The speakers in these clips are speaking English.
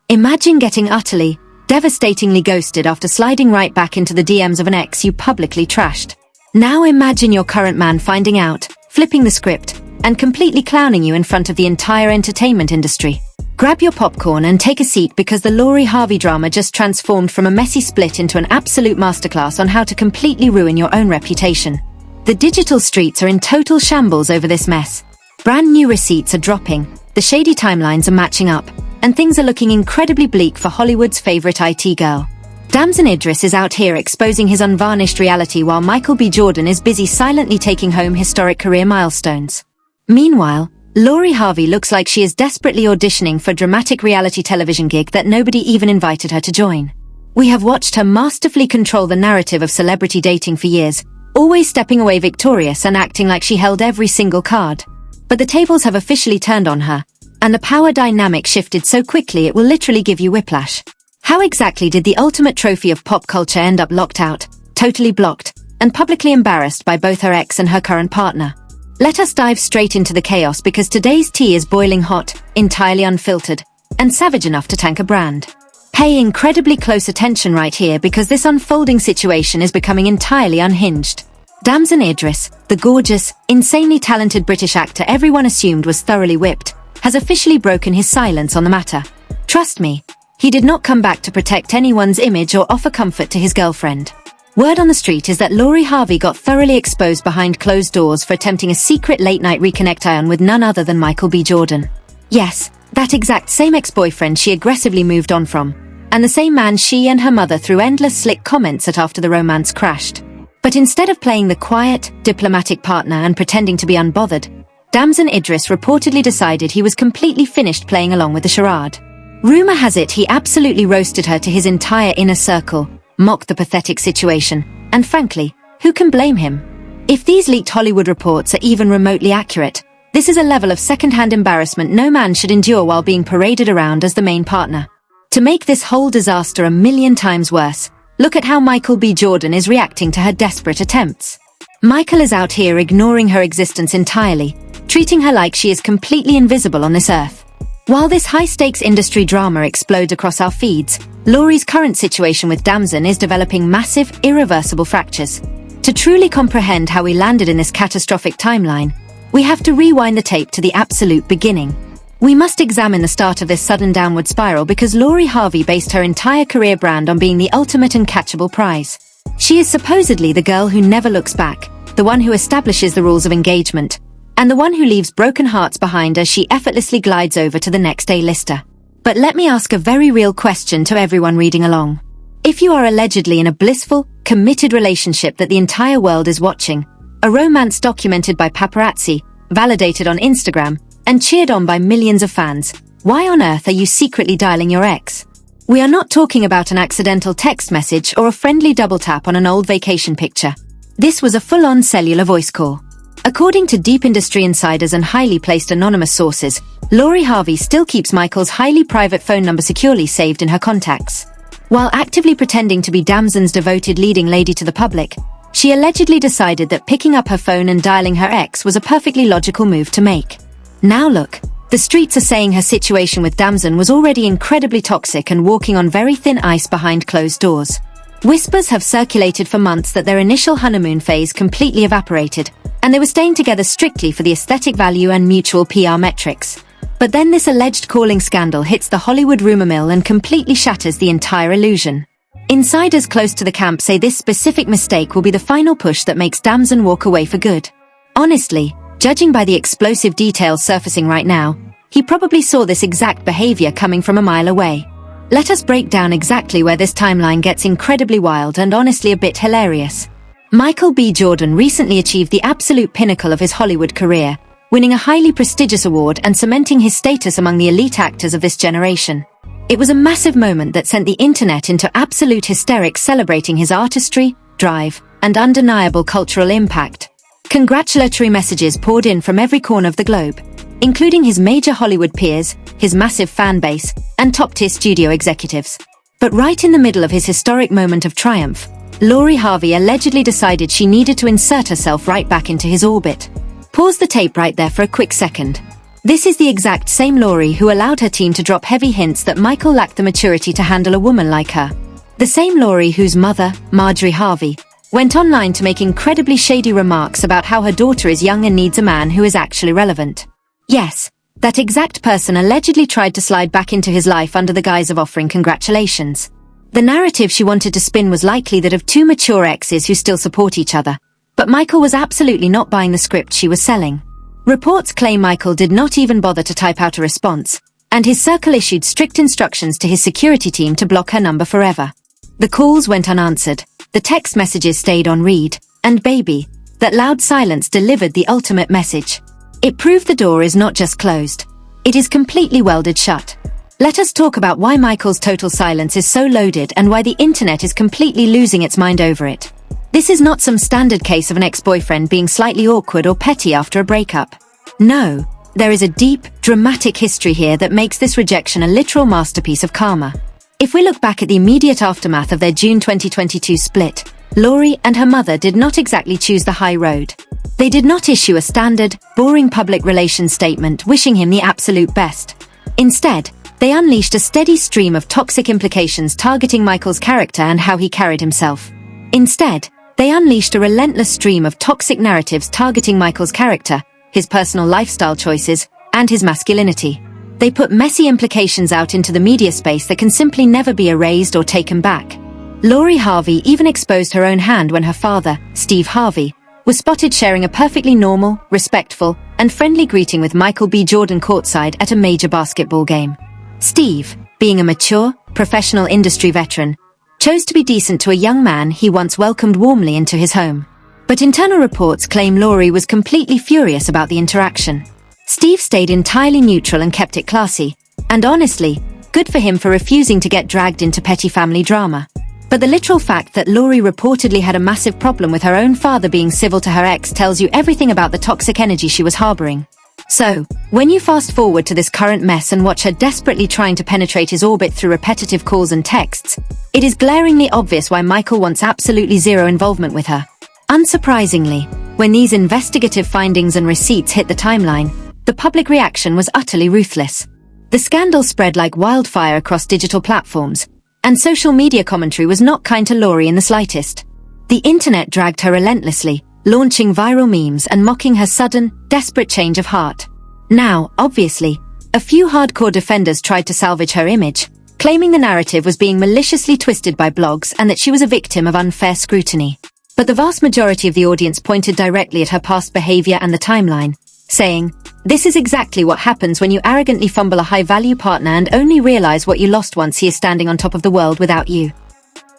Imagine getting utterly, devastatingly ghosted after sliding right back into the DMs of an ex you publicly trashed. Now imagine your current man finding out, flipping the script, and completely clowning you in front of the entire entertainment industry. Grab your popcorn and take a seat because the Harvey drama just transformed from a messy split into an absolute masterclass on how to completely ruin your own reputation. The digital streets are in total shambles over this mess. Brand new receipts are dropping, the shady timelines are matching up, and things are looking incredibly bleak for Hollywood's favorite IT girl. Damson Idris is out here exposing his unvarnished reality while Michael B. Jordan is busy silently taking home historic career milestones. Meanwhile, Harvey looks like she is desperately auditioning for a dramatic reality television gig that nobody even invited her to join. We have watched her masterfully control the narrative of celebrity dating for years, always stepping away victorious and acting like she held every single card. But the tables have officially turned on her, and the power dynamic shifted so quickly it will literally give you whiplash. How exactly did the ultimate trophy of pop culture end up locked out, totally blocked, and publicly embarrassed by both her ex and her current partner? Let us dive straight into the chaos because today's tea is boiling hot, entirely unfiltered, and savage enough to tank a brand. Pay incredibly close attention right here because this unfolding situation is becoming entirely unhinged. Damson Idris, the gorgeous, insanely talented British actor everyone assumed was thoroughly whipped, has officially broken his silence on the matter. Trust me, he did not come back to protect anyone's image or offer comfort to his girlfriend. Word on the street is that Harvey got thoroughly exposed behind closed doors for attempting a secret late-night reconnect with none other than Michael B. Jordan. Yes, that exact same ex-boyfriend she aggressively moved on from, and the same man she and her mother threw endless slick comments at after the romance crashed. But instead of playing the quiet, diplomatic partner and pretending to be unbothered, Damson Idris reportedly decided he was completely finished playing along with the charade. Rumor has it he absolutely roasted her to his entire inner circle, mocked the pathetic situation, and frankly, who can blame him? If these leaked Hollywood reports are even remotely accurate, this is a level of second-hand embarrassment no man should endure while being paraded around as the main partner. To make this whole disaster a million times worse, look at how Michael B. Jordan is reacting to her desperate attempts. Michael is out here ignoring her existence entirely, treating her like she is completely invisible on this earth. While this high-stakes industry drama explodes across our feeds, Laurie's current situation with Damson is developing massive, irreversible fractures. To truly comprehend how we landed in this catastrophic timeline, we have to rewind the tape to the absolute beginning. We must examine the start of this sudden downward spiral because Harvey based her entire career brand on being the ultimate and catchable prize. She is supposedly the girl who never looks back, the one who establishes the rules of engagement, and the one who leaves broken hearts behind as she effortlessly glides over to the next A-lister. But let me ask a very real question to everyone reading along. If you are allegedly in a blissful, committed relationship that the entire world is watching, a romance documented by paparazzi, validated on Instagram, and cheered on by millions of fans, why on earth are you secretly dialing your ex? We are not talking about an accidental text message or a friendly double tap on an old vacation picture. This was a full-on cellular voice call. According to deep industry insiders and highly placed anonymous sources, Harvey still keeps Michael's highly private phone number securely saved in her contacts. While actively pretending to be Damson's devoted leading lady to the public, she allegedly decided that picking up her phone and dialing her ex was a perfectly logical move to make. Now look, the streets are saying her situation with Damson was already incredibly toxic and walking on very thin ice behind closed doors. Whispers have circulated for months that their initial honeymoon phase completely evaporated, and they were staying together strictly for the aesthetic value and mutual PR metrics. But then this alleged calling scandal hits the Hollywood rumor mill and completely shatters the entire illusion. Insiders close to the camp say this specific mistake will be the final push that makes Damson walk away for good. Honestly, judging by the explosive details surfacing right now, he probably saw this exact behavior coming from a mile away. Let us break down exactly where this timeline gets incredibly wild and honestly a bit hilarious. Michael B. Jordan recently achieved the absolute pinnacle of his Hollywood career, winning a highly prestigious award and cementing his status among the elite actors of this generation. It was a massive moment that sent the internet into absolute hysterics celebrating his artistry, drive, and undeniable cultural impact. Congratulatory messages poured in from every corner of the globe, including his major Hollywood peers, his massive fan base, and top-tier studio executives. But right in the middle of his historic moment of triumph, Harvey allegedly decided she needed to insert herself right back into his orbit. Pause the tape right there for a quick second. This is the exact same Laurie who allowed her team to drop heavy hints that Michael lacked the maturity to handle a woman like her. The same Laurie whose mother, Marjorie Harvey, went online to make incredibly shady remarks about how her daughter is young and needs a man who is actually relevant. Yes, that exact person allegedly tried to slide back into his life under the guise of offering congratulations. The narrative she wanted to spin was likely that of two mature exes who still support each other, but Michael was absolutely not buying the script she was selling. Reports claim Michael did not even bother to type out a response, and his circle issued strict instructions to his security team to block her number forever. The calls went unanswered, the text messages stayed on read, and baby, that loud silence delivered the ultimate message. It proved the door is not just closed, it is completely welded shut. Let us talk about why Michael's total silence is so loaded and why the internet is completely losing its mind over it. This is not some standard case of an ex-boyfriend being slightly awkward or petty after a breakup. No, there is a deep, dramatic history here that makes this rejection a literal masterpiece of karma. If we look back at the immediate aftermath of their June 2022 split, Laurie and her mother did not exactly choose the high road. They did not issue a standard, boring public relations statement wishing him the absolute best. Instead, they unleashed a steady stream of toxic implications targeting Michael's character and how he carried himself. Instead, they unleashed a relentless stream of toxic narratives targeting Michael's character, his personal lifestyle choices, and his masculinity. They put messy implications out into the media space that can simply never be erased or taken back. Laurie Harvey even exposed her own hand when her father, Steve Harvey, was spotted sharing a perfectly normal, respectful, and friendly greeting with Michael B. Jordan courtside at a major basketball game. Steve, being a mature, professional industry veteran, chose to be decent to a young man he once welcomed warmly into his home. But internal reports claim Laurie was completely furious about the interaction. Steve stayed entirely neutral and kept it classy, and honestly, good for him for refusing to get dragged into petty family drama. But the literal fact that Laurie reportedly had a massive problem with her own father being civil to her ex tells you everything about the toxic energy she was harboring. So, when you fast forward to this current mess and watch her desperately trying to penetrate his orbit through repetitive calls and texts, it is glaringly obvious why Michael wants absolutely zero involvement with her. Unsurprisingly, when these investigative findings and receipts hit the timeline, the public reaction was utterly ruthless. The scandal spread like wildfire across digital platforms, and social media commentary was not kind to Laurie in the slightest. The internet dragged her relentlessly, launching viral memes and mocking her sudden, desperate change of heart. Now, obviously, a few hardcore defenders tried to salvage her image, claiming the narrative was being maliciously twisted by blogs and that she was a victim of unfair scrutiny. But the vast majority of the audience pointed directly at her past behavior and the timeline, saying, "This is exactly what happens when you arrogantly fumble a high-value partner and only realize what you lost once he is standing on top of the world without you."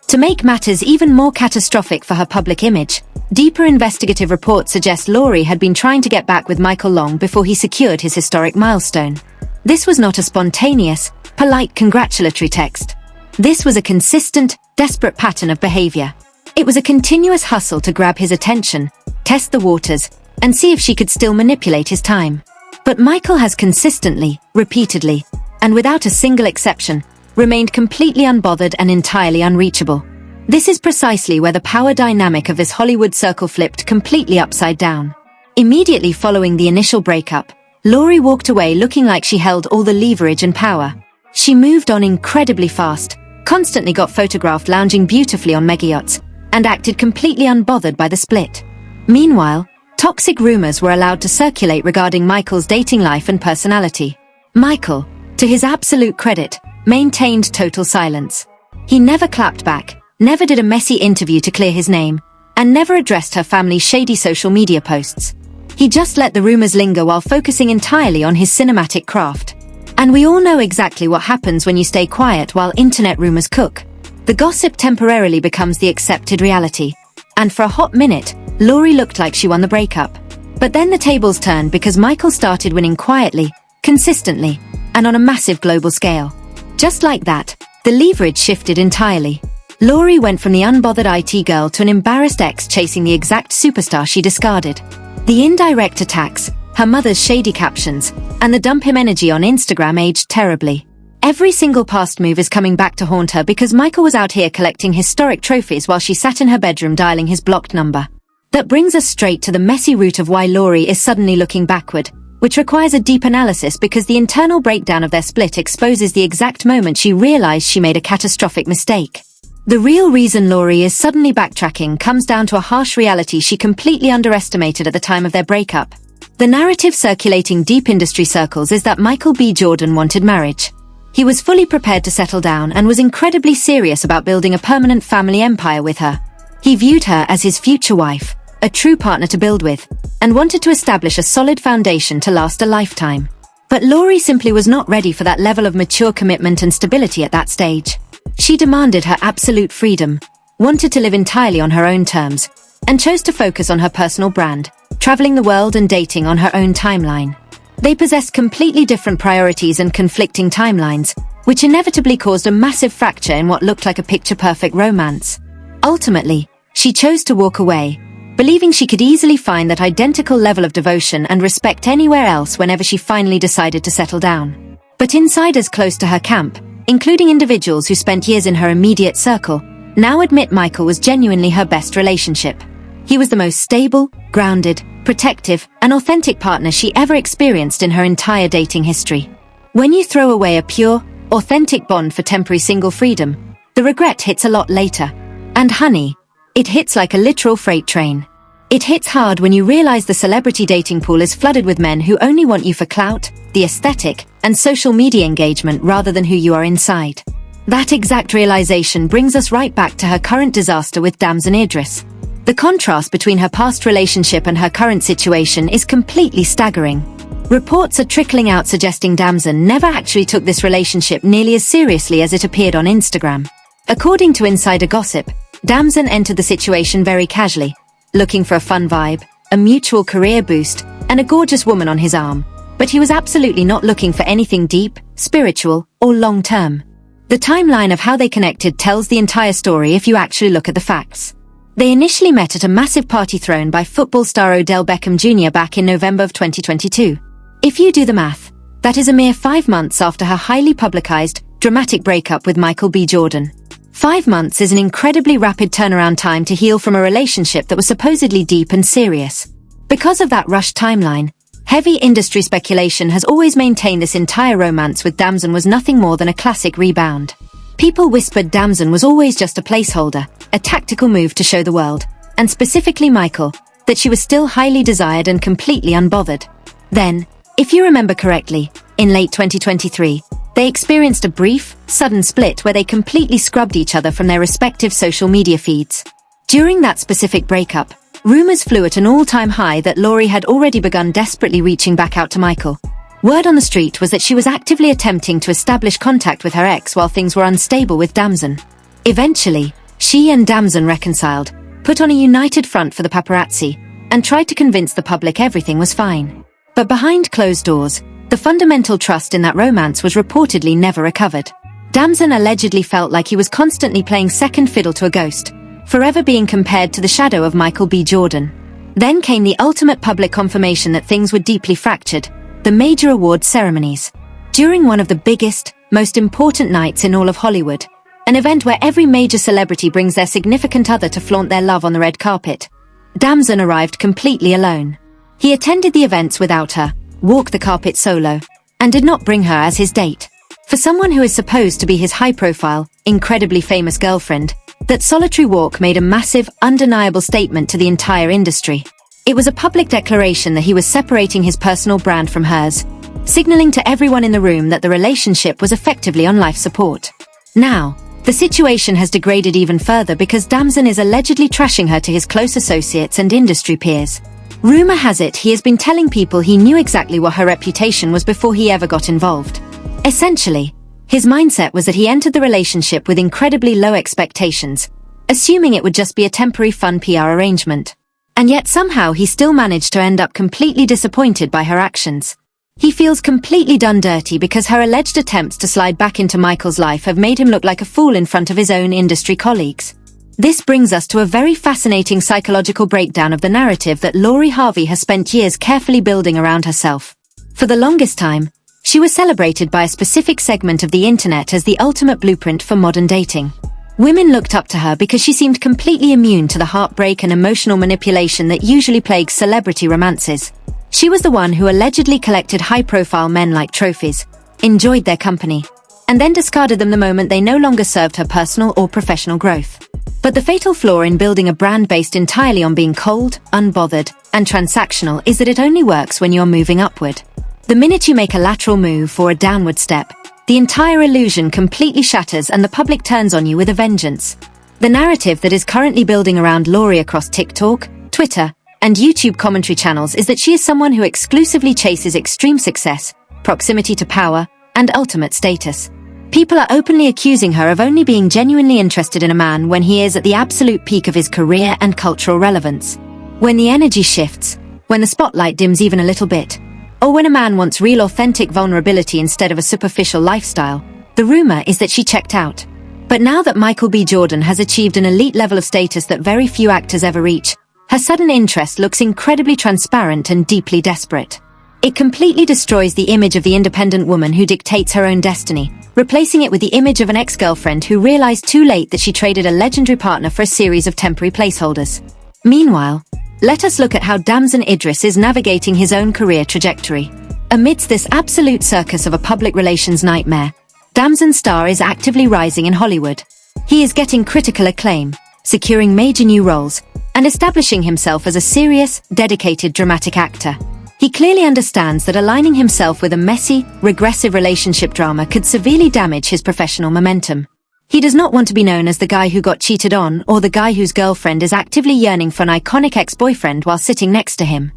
To make matters even more catastrophic for her public image, deeper investigative reports suggest Laurie had been trying to get back with Michael long before he secured his historic milestone. This was not a spontaneous, polite congratulatory text. This was a consistent, desperate pattern of behavior. It was a continuous hustle to grab his attention, test the waters, and see if she could still manipulate his time. But Michael has consistently, repeatedly, and without a single exception, remained completely unbothered and entirely unreachable. This is precisely where the power dynamic of this Hollywood circle flipped completely upside down. Immediately following the initial breakup, Laurie walked away looking like she held all the leverage and power. She moved on incredibly fast, constantly got photographed lounging beautifully on megayachts, and acted completely unbothered by the split. Meanwhile, toxic rumors were allowed to circulate regarding Michael's dating life and personality. Michael, to his absolute credit, maintained total silence. He never clapped back, never did a messy interview to clear his name, and never addressed her family's shady social media posts. He just let the rumors linger while focusing entirely on his cinematic craft. And we all know exactly what happens when you stay quiet while internet rumors cook. The gossip temporarily becomes the accepted reality. And for a hot minute, Laurie looked like she won the breakup. But then the tables turned because Michael started winning quietly, consistently, and on a massive global scale. Just like that, the leverage shifted entirely. Laurie went from the unbothered IT girl to an embarrassed ex chasing the exact superstar she discarded. The indirect attacks, her mother's shady captions, and the dump him energy on Instagram aged terribly. Every single past move is coming back to haunt her because Michael was out here collecting historic trophies while she sat in her bedroom dialing his blocked number. That brings us straight to the messy root of why Laurie is suddenly looking backward, which requires a deep analysis because the internal breakdown of their split exposes the exact moment she realized she made a catastrophic mistake. The real reason Lori is suddenly backtracking comes down to a harsh reality she completely underestimated at the time of their breakup. The narrative circulating deep industry circles is that Michael B. Jordan wanted marriage. He was fully prepared to settle down and was incredibly serious about building a permanent family empire with her. He viewed her as his future wife, a true partner to build with, and wanted to establish a solid foundation to last a lifetime. But Lori simply was not ready for that level of mature commitment and stability at that stage. She demanded her absolute freedom, wanted to live entirely on her own terms, and chose to focus on her personal brand, traveling the world and dating on her own timeline. They possessed completely different priorities and conflicting timelines, which inevitably caused a massive fracture in what looked like a picture-perfect romance. Ultimately, she chose to walk away, believing she could easily find that identical level of devotion and respect anywhere else whenever she finally decided to settle down. But insiders close to her camp, including individuals who spent years in her immediate circle, now admit Michael was genuinely her best relationship. He was the most stable, grounded, protective, and authentic partner she ever experienced in her entire dating history. When you throw away a pure, authentic bond for temporary single freedom, the regret hits a lot later. And honey, it hits like a literal freight train. It hits hard when you realize the celebrity dating pool is flooded with men who only want you for clout, the aesthetic, and social media engagement rather than who you are inside. That exact realization brings us right back to her current disaster with Damson Idris. The contrast between her past relationship and her current situation is completely staggering. Reports are trickling out suggesting Damson never actually took this relationship nearly as seriously as it appeared on Instagram. According to insider gossip, Damson entered the situation very casually, looking for a fun vibe, a mutual career boost, and a gorgeous woman on his arm. But he was absolutely not looking for anything deep, spiritual, or long-term. The timeline of how they connected tells the entire story if you actually look at the facts. They initially met at a massive party thrown by football star Odell Beckham Jr. back in November of 2022. If you do the math, that is a mere 5 months after her highly publicized, dramatic breakup with Michael B. Jordan. 5 months is an incredibly rapid turnaround time to heal from a relationship that was supposedly deep and serious. Because of that rushed timeline, heavy industry speculation has always maintained this entire romance with Damson was nothing more than a classic rebound. People whispered Damson was always just a placeholder, a tactical move to show the world, and specifically Michael, that she was still highly desired and completely unbothered. Then, if you remember correctly, in late 2023, they experienced a brief, sudden split where they completely scrubbed each other from their respective social media feeds. During that specific breakup, rumors flew at an all-time high that Lori had already begun desperately reaching back out to Michael. Word on the street was that she was actively attempting to establish contact with her ex while things were unstable with Damson. Eventually, she and Damson reconciled, put on a united front for the paparazzi, and tried to convince the public everything was fine. But behind closed doors, the fundamental trust in that romance was reportedly never recovered. Damson allegedly felt like he was constantly playing second fiddle to a ghost, forever being compared to the shadow of Michael B. Jordan. Then came the ultimate public confirmation that things were deeply fractured, the major award ceremonies. During one of the biggest, most important nights in all of Hollywood, an event where every major celebrity brings their significant other to flaunt their love on the red carpet, Damson arrived completely alone. He attended the events without her, walked the carpet solo, and did not bring her as his date. For someone who is supposed to be his high-profile, incredibly famous girlfriend, that solitary walk made a massive, undeniable statement to the entire industry. It was a public declaration that he was separating his personal brand from hers, signaling to everyone in the room that the relationship was effectively on life support. Now, the situation has degraded even further because Damson is allegedly trashing her to his close associates and industry peers. Rumor has it he has been telling people he knew exactly what her reputation was before he ever got involved. Essentially, his mindset was that he entered the relationship with incredibly low expectations, assuming it would just be a temporary fun PR arrangement. And yet somehow he still managed to end up completely disappointed by her actions. He feels completely done dirty because her alleged attempts to slide back into Michael's life have made him look like a fool in front of his own industry colleagues. This brings us to a very fascinating psychological breakdown of the narrative that Lori Harvey has spent years carefully building around herself. For the longest time, she was celebrated by a specific segment of the internet as the ultimate blueprint for modern dating. Women looked up to her because she seemed completely immune to the heartbreak and emotional manipulation that usually plagues celebrity romances. She was the one who allegedly collected high-profile men like trophies, enjoyed their company, and then discarded them the moment they no longer served her personal or professional growth. But the fatal flaw in building a brand based entirely on being cold, unbothered, and transactional is that it only works when you're moving upward. The minute you make a lateral move or a downward step, the entire illusion completely shatters and the public turns on you with a vengeance. The narrative that is currently building around Lori across TikTok, Twitter, and YouTube commentary channels is that she is someone who exclusively chases extreme success, proximity to power, and ultimate status. People are openly accusing her of only being genuinely interested in a man when he is at the absolute peak of his career and cultural relevance. When the energy shifts, when the spotlight dims even a little bit, or when a man wants real authentic vulnerability instead of a superficial lifestyle, the rumor is that she checked out. But now that Michael B. Jordan has achieved an elite level of status that very few actors ever reach, her sudden interest looks incredibly transparent and deeply desperate. It completely destroys the image of the independent woman who dictates her own destiny, replacing it with the image of an ex-girlfriend who realized too late that she traded a legendary partner for a series of temporary placeholders. Meanwhile, let us look at how Damson Idris is navigating his own career trajectory. Amidst this absolute circus of a public relations nightmare, Damson's star is actively rising in Hollywood. He is getting critical acclaim, securing major new roles, and establishing himself as a serious, dedicated dramatic actor. He clearly understands that aligning himself with a messy, regressive relationship drama could severely damage his professional momentum. He does not want to be known as the guy who got cheated on or the guy whose girlfriend is actively yearning for an iconic ex-boyfriend while sitting next to him.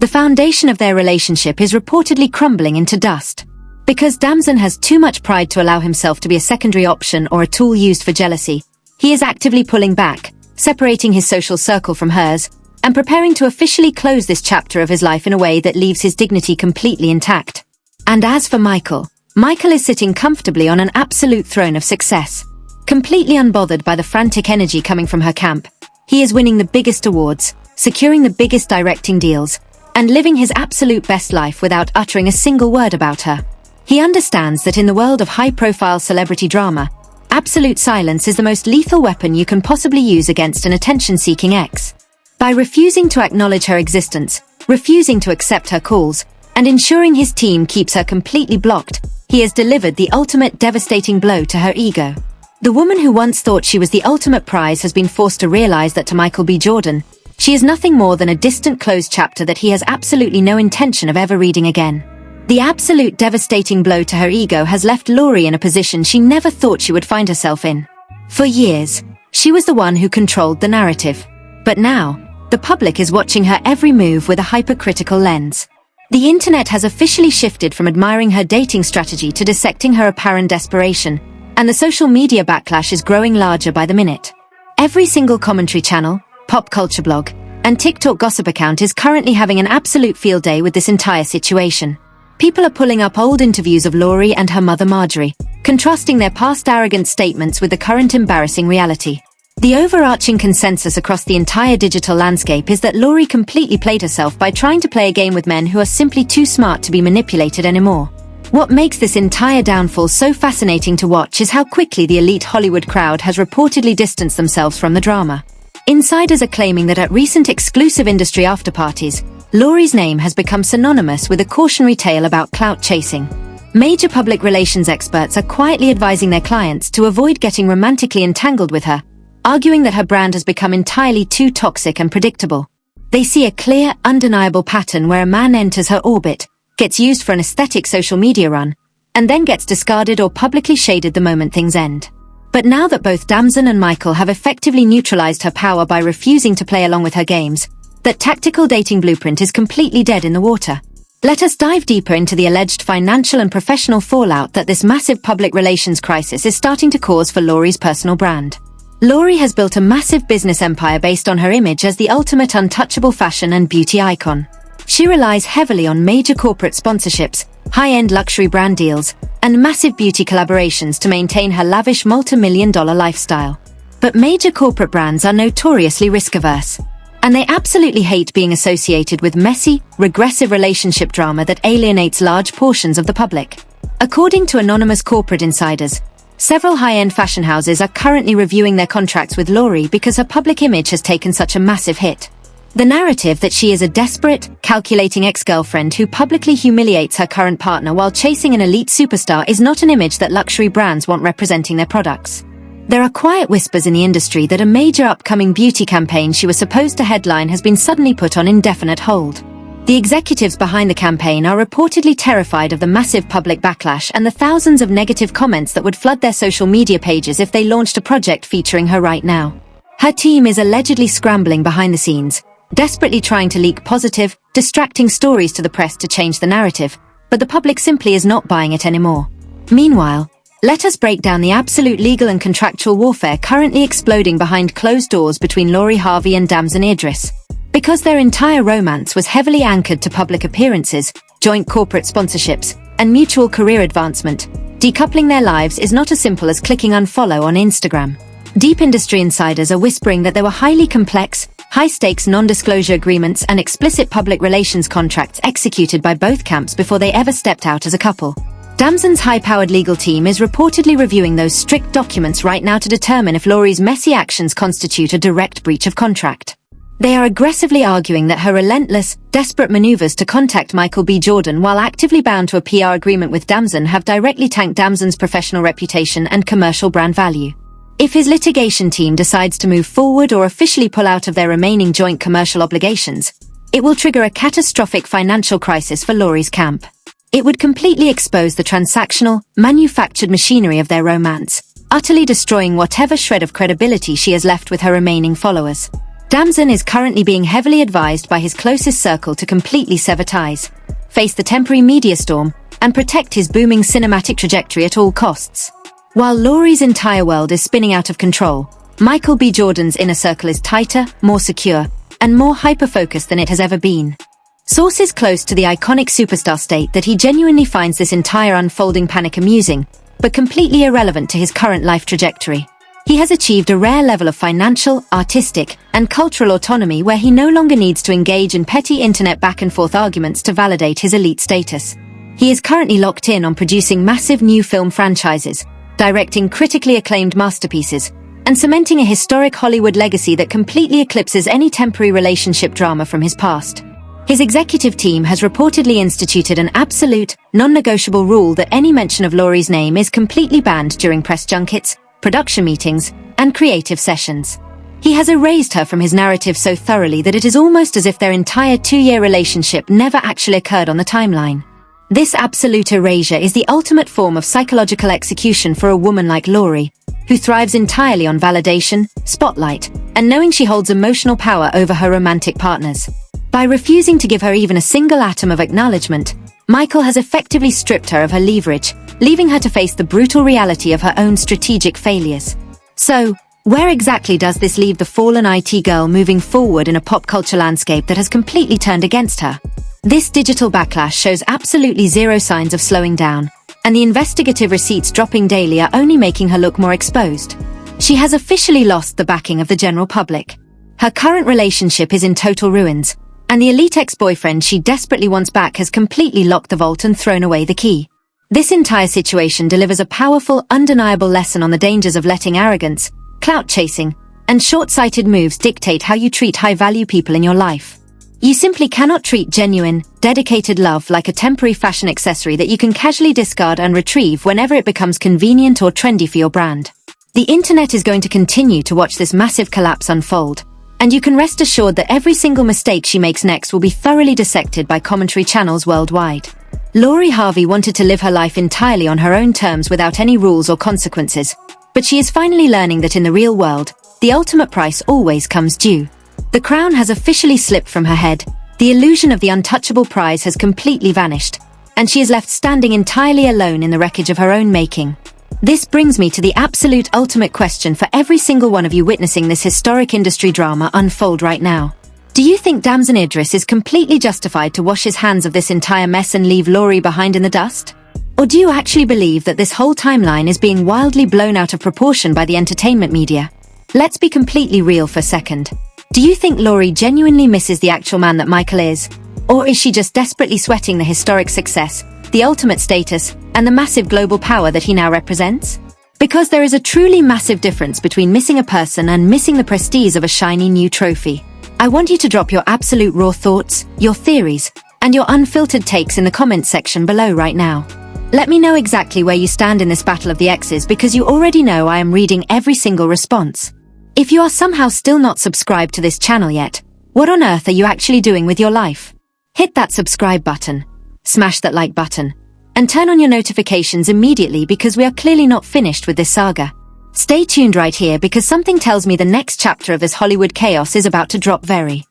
The foundation of their relationship is reportedly crumbling into dust. Because Damson has too much pride to allow himself to be a secondary option or a tool used for jealousy, he is actively pulling back, separating his social circle from hers, and preparing to officially close this chapter of his life in a way that leaves his dignity completely intact. And as for Michael is sitting comfortably on an absolute throne of success. Completely unbothered by the frantic energy coming from her camp, he is winning the biggest awards, securing the biggest directing deals, and living his absolute best life without uttering a single word about her. He understands that in the world of high-profile celebrity drama, absolute silence is the most lethal weapon you can possibly use against an attention-seeking ex. By refusing to acknowledge her existence, refusing to accept her calls, and ensuring his team keeps her completely blocked, he has delivered the ultimate devastating blow to her ego. The woman who once thought she was the ultimate prize has been forced to realize that to Michael B. Jordan, she is nothing more than a distant closed chapter that he has absolutely no intention of ever reading again. The absolute devastating blow to her ego has left Lori in a position she never thought she would find herself in. For years, she was the one who controlled the narrative. But now, the public is watching her every move with a hypercritical lens. The internet has officially shifted from admiring her dating strategy to dissecting her apparent desperation, and the social media backlash is growing larger by the minute. Every single commentary channel, pop culture blog, and TikTok gossip account is currently having an absolute field day with this entire situation. People are pulling up old interviews of Lori and her mother Marjorie, contrasting their past arrogant statements with the current embarrassing reality. The overarching consensus across the entire digital landscape is that Lori completely played herself by trying to play a game with men who are simply too smart to be manipulated anymore. What makes this entire downfall so fascinating to watch is how quickly the elite Hollywood crowd has reportedly distanced themselves from the drama. Insiders are claiming that at recent exclusive industry afterparties, Lori's name has become synonymous with a cautionary tale about clout chasing. Major public relations experts are quietly advising their clients to avoid getting romantically entangled with her, arguing that her brand has become entirely too toxic and predictable. They see a clear, undeniable pattern where a man enters her orbit, gets used for an aesthetic social media run, and then gets discarded or publicly shaded the moment things end. But now that both Damson and Michael have effectively neutralized her power by refusing to play along with her games, that tactical dating blueprint is completely dead in the water. Let us dive deeper into the alleged financial and professional fallout that this massive public relations crisis is starting to cause for Lori's personal brand. Lori has built a massive business empire based on her image as the ultimate untouchable fashion and beauty icon. She relies heavily on major corporate sponsorships, high-end luxury brand deals, and massive beauty collaborations to maintain her lavish multi-million-dollar lifestyle. But major corporate brands are notoriously risk-averse, and they absolutely hate being associated with messy, regressive relationship drama that alienates large portions of the public. According to anonymous corporate insiders, several high-end fashion houses are currently reviewing their contracts with Lori because her public image has taken such a massive hit. The narrative that she is a desperate, calculating ex-girlfriend who publicly humiliates her current partner while chasing an elite superstar is not an image that luxury brands want representing their products. There are quiet whispers in the industry that a major upcoming beauty campaign she was supposed to headline has been suddenly put on indefinite hold. The executives behind the campaign are reportedly terrified of the massive public backlash and the thousands of negative comments that would flood their social media pages if they launched a project featuring her right now. Her team is allegedly scrambling behind the scenes, desperately trying to leak positive, distracting stories to the press to change the narrative, but the public simply is not buying it anymore. Meanwhile, let us break down the absolute legal and contractual warfare currently exploding behind closed doors between Harvey and Damson Idris. Because their entire romance was heavily anchored to public appearances, joint corporate sponsorships, and mutual career advancement, decoupling their lives is not as simple as clicking unfollow on Instagram. Deep industry insiders are whispering that there were highly complex, high-stakes non-disclosure agreements and explicit public relations contracts executed by both camps before they ever stepped out as a couple. Damson's high-powered legal team is reportedly reviewing those strict documents right now to determine if Lori's messy actions constitute a direct breach of contract. They are aggressively arguing that her relentless, desperate maneuvers to contact Michael B. Jordan while actively bound to a PR agreement with Damson have directly tanked Damson's professional reputation and commercial brand value. If his litigation team decides to move forward or officially pull out of their remaining joint commercial obligations, it will trigger a catastrophic financial crisis for Lori's camp. It would completely expose the transactional, manufactured machinery of their romance, utterly destroying whatever shred of credibility she has left with her remaining followers. Damson is currently being heavily advised by his closest circle to completely sever ties, face the temporary media storm, and protect his booming cinematic trajectory at all costs. While Lori's entire world is spinning out of control, Michael B. Jordan's inner circle is tighter, more secure, and more hyper-focused than it has ever been. Sources close to the iconic superstar state that he genuinely finds this entire unfolding panic amusing, but completely irrelevant to his current life trajectory. He has achieved a rare level of financial, artistic, and cultural autonomy where he no longer needs to engage in petty internet back-and-forth arguments to validate his elite status. He is currently locked in on producing massive new film franchises, directing critically acclaimed masterpieces, and cementing a historic Hollywood legacy that completely eclipses any temporary relationship drama from his past. His executive team has reportedly instituted an absolute, non-negotiable rule that any mention of Lori's name is completely banned during press junkets, production meetings, and creative sessions. He has erased her from his narrative so thoroughly that it is almost as if their entire 2-year relationship never actually occurred on the timeline. This absolute erasure is the ultimate form of psychological execution for a woman like Lori, who thrives entirely on validation, spotlight, and knowing she holds emotional power over her romantic partners. By refusing to give her even a single atom of acknowledgement, Michael has effectively stripped her of her leverage, leaving her to face the brutal reality of her own strategic failures. So, where exactly does this leave the fallen IT girl moving forward in a pop culture landscape that has completely turned against her? This digital backlash shows absolutely zero signs of slowing down, and the investigative receipts dropping daily are only making her look more exposed. She has officially lost the backing of the general public. Her current relationship is in total ruins, and the elite ex-boyfriend she desperately wants back has completely locked the vault and thrown away the key. This entire situation delivers a powerful, undeniable lesson on the dangers of letting arrogance, clout chasing, and short-sighted moves dictate how you treat high-value people in your life. You simply cannot treat genuine, dedicated love like a temporary fashion accessory that you can casually discard and retrieve whenever it becomes convenient or trendy for your brand. The internet is going to continue to watch this massive collapse unfold, and you can rest assured that every single mistake she makes next will be thoroughly dissected by commentary channels worldwide. Harvey wanted to live her life entirely on her own terms without any rules or consequences, but she is finally learning that in the real world, the ultimate price always comes due. The crown has officially slipped from her head, the illusion of the untouchable prize has completely vanished, and she is left standing entirely alone in the wreckage of her own making. This brings me to the absolute ultimate question for every single one of you witnessing this historic industry drama unfold right now. Do you think Damson Idris is completely justified to wash his hands of this entire mess and leave Lori behind in the dust? Or do you actually believe that this whole timeline is being wildly blown out of proportion by the entertainment media? Let's be completely real for a second. Do you think Lori genuinely misses the actual man that Michael is? Or is she just desperately sweating the historic success, the ultimate status, and the massive global power that he now represents? Because there is a truly massive difference between missing a person and missing the prestige of a shiny new trophy. I want you to drop your absolute raw thoughts, your theories, and your unfiltered takes in the comments section below right now. Let me know exactly where you stand in this battle of the exes, because you already know I am reading every single response. If you are somehow still not subscribed to this channel yet, what on earth are you actually doing with your life? Hit that subscribe button, smash that like button, and turn on your notifications immediately, because we are clearly not finished with this saga. Stay tuned right here, because something tells me the next chapter of this Hollywood chaos is about to drop very